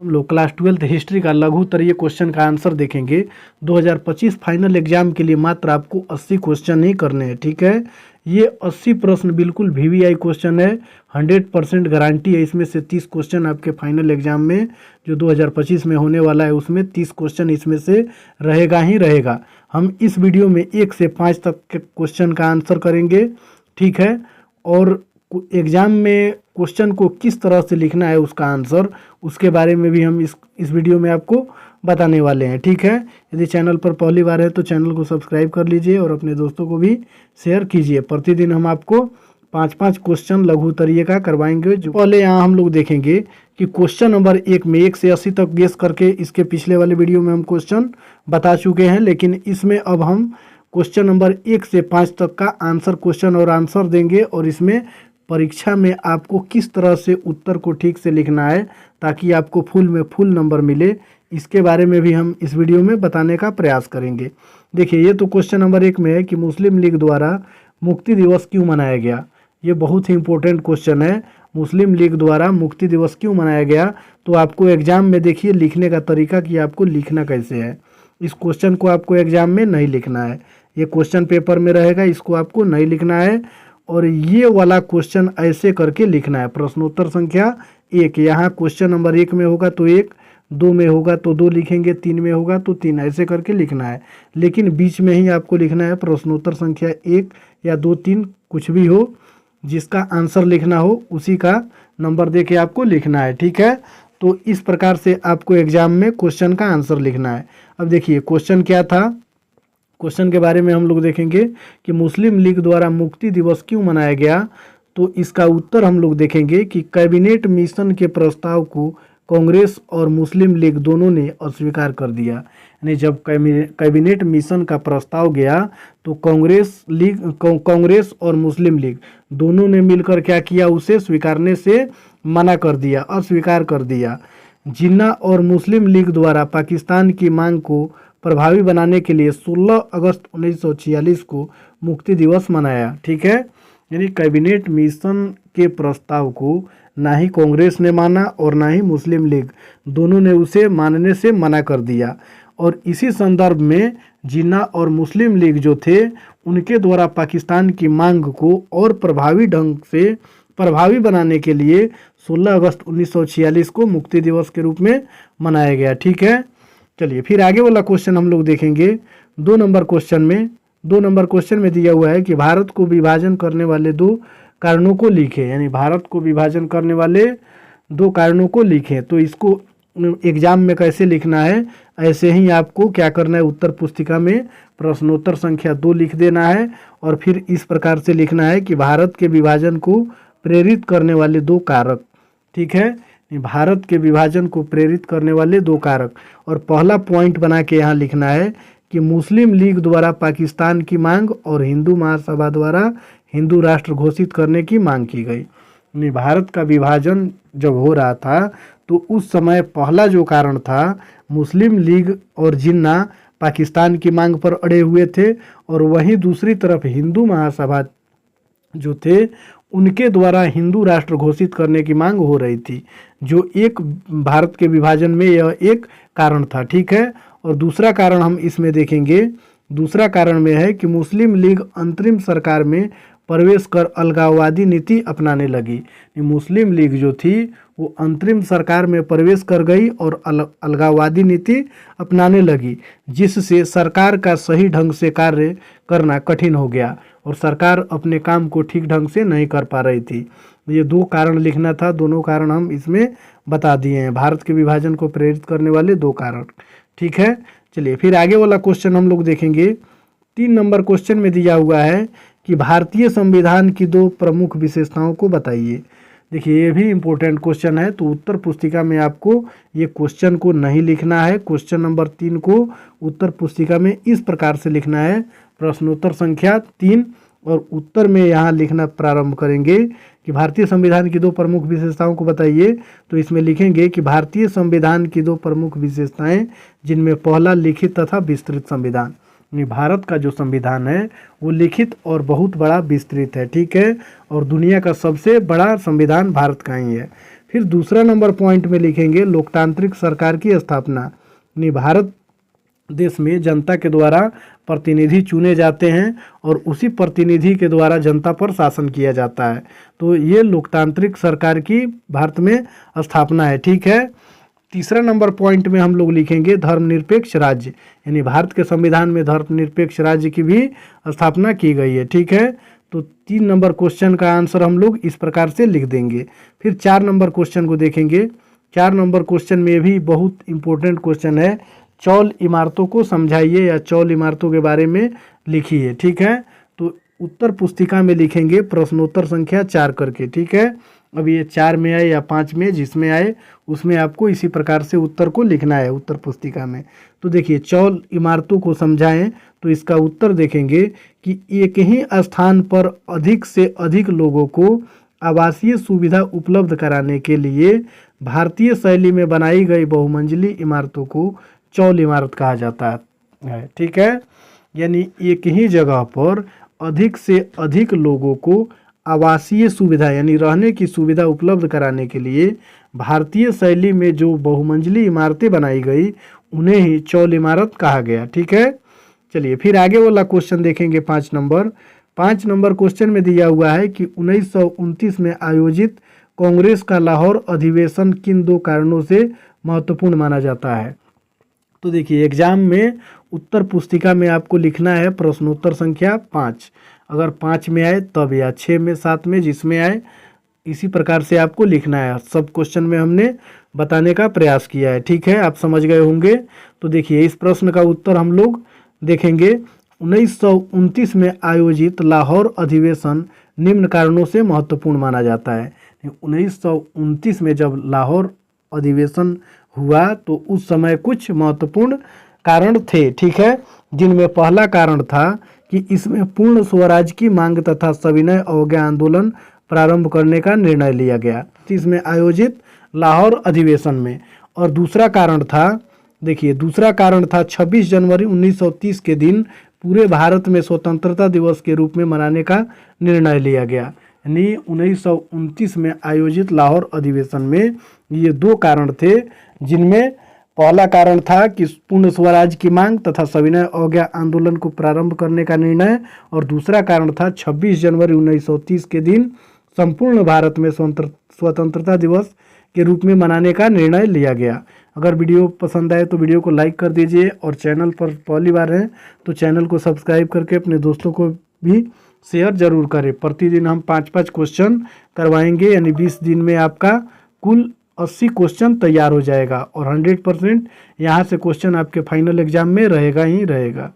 हम लोग class 12th history का लघुत्तरीय क्वेश्चन का आंसर देखेंगे। 2025 फाइनल एग्जाम के लिए मात्र आपको 80 क्वेश्चन ही करने हैं, ठीक है। ये 80 प्रश्न बिल्कुल वीवीआई क्वेश्चन है, 100% गारंटी है। इसमें से 30 क्वेश्चन आपके फाइनल एग्जाम में जो 2025 में होने वाला है उसमें 30 क्वेश्चन इसमें से रहेगा ही रहेगा। हम इस वीडियो में 1 से 5 तक के क्वेश्चन का आंसर करेंगे, ठीक है। और एग्ज़ाम में क्वेश्चन को किस तरह से लिखना है उसका आंसर, उसके बारे में भी हम इस वीडियो में आपको बताने वाले हैं, ठीक है। यदि चैनल पर पहली बार है तो चैनल को सब्सक्राइब कर लीजिए और अपने दोस्तों को भी शेयर कीजिए। प्रतिदिन हम आपको 5-5 क्वेश्चन लघुत्तरीय का करवाएंगे। जो पहले यहाँ हम लोग देखेंगे कि क्वेश्चन नंबर 1 में 1 से 80 तक गेस करके इसके पिछले वाले वीडियो में हम क्वेश्चन बता चुके हैं, लेकिन इसमें अब हम क्वेश्चन नंबर 1 से 5 तक का आंसर क्वेश्चन और आंसर देंगे। और इसमें परीक्षा में आपको किस तरह से उत्तर को ठीक से लिखना है ताकि आपको फुल नंबर मिले, इसके बारे में भी हम इस वीडियो में बताने का प्रयास करेंगे। देखिए, ये तो क्वेश्चन नंबर 1 में है कि मुस्लिम लीग द्वारा मुक्ति दिवस क्यों मनाया गया। ये बहुत ही इंपॉर्टेंट क्वेश्चन है, मुस्लिम लीग द्वारा मुक्ति दिवस क्यों मनाया गया। तो आपको एग्जाम में देखिए लिखने का तरीका कि आपको लिखना कैसे है। इस क्वेश्चन को आपको एग्जाम में नहीं लिखना है, ये क्वेश्चन पेपर में रहेगा, इसको आपको नहीं लिखना है। और ये वाला क्वेश्चन ऐसे करके लिखना है। प्रश्नोत्तर संख्या 1 यहाँ क्वेश्चन नंबर 1 में होगा तो 1, 2 में होगा तो 2 लिखेंगे, 3 में होगा तो 3, ऐसे करके लिखना है। लेकिन बीच में ही आपको लिखना है प्रश्नोत्तर संख्या 1 या 2, 3 कुछ भी हो, जिसका आंसर लिखना हो उसी का नंबर दे के आपको लिखना है, ठीक है। तो इस प्रकार से आपको एग्जाम में क्वेश्चन का आंसर लिखना है। अब देखिए क्वेश्चन क्या था, क्वेश्चन के बारे में हम लोग देखेंगे कि मुस्लिम लीग द्वारा मुक्ति दिवस क्यों मनाया गया। तो इसका उत्तर हम लोग देखेंगे कि कैबिनेट मिशन के प्रस्ताव को कांग्रेस और मुस्लिम लीग दोनों ने अस्वीकार कर दिया। यानी जब कैबिनेट मिशन का प्रस्ताव गया तो कांग्रेस और मुस्लिम लीग दोनों ने मिलकर क्या किया, उसे स्वीकारने से मना कर दिया, अस्वीकार कर दिया। जिन्ना और मुस्लिम लीग द्वारा पाकिस्तान की मांग को प्रभावी बनाने के लिए 16 अगस्त 1946 को मुक्ति दिवस मनाया, ठीक है। यानी कैबिनेट मिशन के प्रस्ताव को ना ही कांग्रेस ने माना और ना ही मुस्लिम लीग, दोनों ने उसे मानने से मना कर दिया। और इसी संदर्भ में जिन्ना और मुस्लिम लीग जो थे उनके द्वारा पाकिस्तान की मांग को और प्रभावी ढंग से प्रभावी बनाने के लिए 16 अगस्त 1946 को मुक्ति दिवस के रूप में मनाया गया, ठीक है। चलिए फिर आगे वाला क्वेश्चन हम लोग देखेंगे। 2 नंबर क्वेश्चन में दिया हुआ है कि भारत को विभाजन करने वाले 2 कारणों को लिखें। यानी भारत को विभाजन करने वाले 2 कारणों को लिखें। तो इसको एग्जाम में कैसे लिखना है, ऐसे ही आपको क्या करना है, उत्तर पुस्तिका में प्रश्नोत्तर संख्या 2 लिख देना है और फिर इस प्रकार से लिखना है कि भारत के विभाजन को प्रेरित करने वाले 2 कारक, ठीक है। भारत के विभाजन को प्रेरित करने वाले 2 कारक। और पहला पॉइंट बना के यहाँ लिखना है कि मुस्लिम लीग द्वारा पाकिस्तान की मांग और हिंदू महासभा द्वारा हिंदू राष्ट्र घोषित करने की मांग की गई। भारत का विभाजन जब हो रहा था तो उस समय पहला जो कारण था, मुस्लिम लीग और जिन्ना पाकिस्तान की मांग पर अड़े हुए थे और वहीं दूसरी तरफ हिंदू महासभा जो थे उनके द्वारा हिंदू राष्ट्र घोषित करने की मांग हो रही थी, जो एक भारत के विभाजन में यह एक कारण था, ठीक है। और दूसरा कारण हम इसमें देखेंगे, दूसरा कारण में है कि मुस्लिम लीग अंतरिम सरकार में प्रवेश कर अलगाववादी नीति अपनाने लगी। मुस्लिम लीग जो थी वो अंतरिम सरकार में प्रवेश कर गई और अलगाववादी नीति अपनाने लगी, जिससे सरकार का सही ढंग से कार्य करना कठिन हो गया और सरकार अपने काम को ठीक ढंग से नहीं कर पा रही थी। ये 2 कारण लिखना था, दोनों कारण हम इसमें बता दिए हैं, भारत के विभाजन को प्रेरित करने वाले 2 कारण, ठीक है। चलिए फिर आगे वाला क्वेश्चन हम लोग देखेंगे। 3 नंबर क्वेश्चन में दिया हुआ है कि भारतीय संविधान की 2 प्रमुख विशेषताओं को बताइए। देखिए ये भी इम्पोर्टेंट क्वेश्चन है, तो उत्तर पुस्तिका में आपको ये क्वेश्चन को नहीं लिखना है। क्वेश्चन नंबर 3 को उत्तर पुस्तिका में इस प्रकार से लिखना है, प्रश्नोत्तर संख्या 3, और उत्तर में यहाँ लिखना प्रारंभ करेंगे कि भारतीय संविधान की 2 प्रमुख विशेषताओं को बताइए। तो इसमें लिखेंगे कि भारतीय संविधान की 2 प्रमुख विशेषताएं, जिनमें पहला लिखित तथा विस्तृत संविधान। भारत का जो संविधान है वो लिखित और बहुत बड़ा विस्तृत है, ठीक है। और दुनिया का सबसे बड़ा संविधान भारत का ही है। फिर दूसरा नंबर पॉइंट में लिखेंगे लोकतांत्रिक सरकार की स्थापना, यानी भारत देश में जनता के द्वारा प्रतिनिधि चुने जाते हैं और उसी प्रतिनिधि के द्वारा जनता पर शासन किया जाता है। तो ये लोकतांत्रिक सरकार की भारत में स्थापना है। ठीक है। तीसरा नंबर पॉइंट में हम लोग लिखेंगे धर्मनिरपेक्ष राज्य, यानी भारत के संविधान में धर्मनिरपेक्ष राज्य की भी स्थापना की गई है। ठीक है। तो 3 नंबर क्वेश्चन का आंसर हम लोग इस प्रकार से लिख देंगे। फिर 4 नंबर क्वेश्चन को देखेंगे। 4 नंबर क्वेश्चन में भी बहुत इंपॉर्टेंट क्वेश्चन है, चौल इमारतों को समझाइए या चौल इमारतों के बारे में लिखिए। ठीक है। तो उत्तर पुस्तिका में लिखेंगे प्रश्नोत्तर संख्या 4 करके। ठीक है। अब ये 4 में आए या 5 में, जिसमें आए उसमें आपको इसी प्रकार से उत्तर को लिखना है उत्तर पुस्तिका में। तो देखिए चौल इमारतों को समझाएं, तो इसका उत्तर देखेंगे कि एक ही स्थान पर अधिक से अधिक लोगों को आवासीय सुविधा उपलब्ध कराने के लिए भारतीय शैली में बनाई गई बहुमंजिली इमारतों को चौल इमारत कहा जाता है। ठीक है। यानी एक ही जगह पर अधिक से अधिक लोगों को आवासीय सुविधा यानी रहने की सुविधा उपलब्ध कराने के लिए भारतीय शैली में जो बहुमंजिली इमारतें बनाई गई उन्हें ही चौल इमारत कहा गया। ठीक है। चलिए फिर आगे वाला क्वेश्चन देखेंगे 5 नंबर। 5 नंबर क्वेश्चन में दिया हुआ है कि 1929 में आयोजित कांग्रेस का लाहौर अधिवेशन किन 2 कारणों से महत्वपूर्ण माना जाता है। तो देखिए एग्जाम में उत्तर पुस्तिका में आपको लिखना है प्रश्नोत्तर संख्या 5, अगर 5 में आए तब या 6 में 7 में जिसमें आए इसी प्रकार से आपको लिखना है। सब क्वेश्चन में हमने बताने का प्रयास किया है। ठीक है। आप समझ गए होंगे। तो देखिए इस प्रश्न का उत्तर हम लोग देखेंगे 1929 में आयोजित लाहौर अधिवेशन निम्न कारणों से महत्वपूर्ण माना जाता है। 1929 में जब लाहौर अधिवेशन हुआ तो उस समय कुछ महत्वपूर्ण कारण थे। ठीक है। जिनमें पहला कारण था कि इसमें पूर्ण स्वराज की मांग तथा सविनय अवज्ञा आंदोलन प्रारंभ करने का निर्णय लिया गया इसमें आयोजित लाहौर अधिवेशन में। और दूसरा कारण था, देखिए दूसरा कारण था 26 जनवरी 1930 के दिन पूरे भारत में स्वतंत्रता दिवस के रूप में मनाने का निर्णय लिया गया। यानी 1929 में आयोजित लाहौर अधिवेशन में ये 2 कारण थे, जिनमें पहला कारण था कि पूर्ण स्वराज की मांग तथा सविनय अवज्ञा आंदोलन को प्रारंभ करने का निर्णय, और दूसरा कारण था 26 जनवरी 1930 के दिन संपूर्ण भारत में स्वतंत्रता दिवस के रूप में मनाने का निर्णय लिया गया। अगर वीडियो पसंद आए तो वीडियो को लाइक कर दीजिए, और चैनल पर पहली बार हैं तो चैनल को सब्सक्राइब करके अपने दोस्तों को भी शेयर जरूर करें। प्रतिदिन हम 5-5 क्वेश्चन करवाएंगे, यानी 20 दिन में आपका कुल 80 क्वेश्चन तैयार हो जाएगा और 100% यहाँ से क्वेश्चन आपके फाइनल एग्जाम में रहेगा ही रहेगा।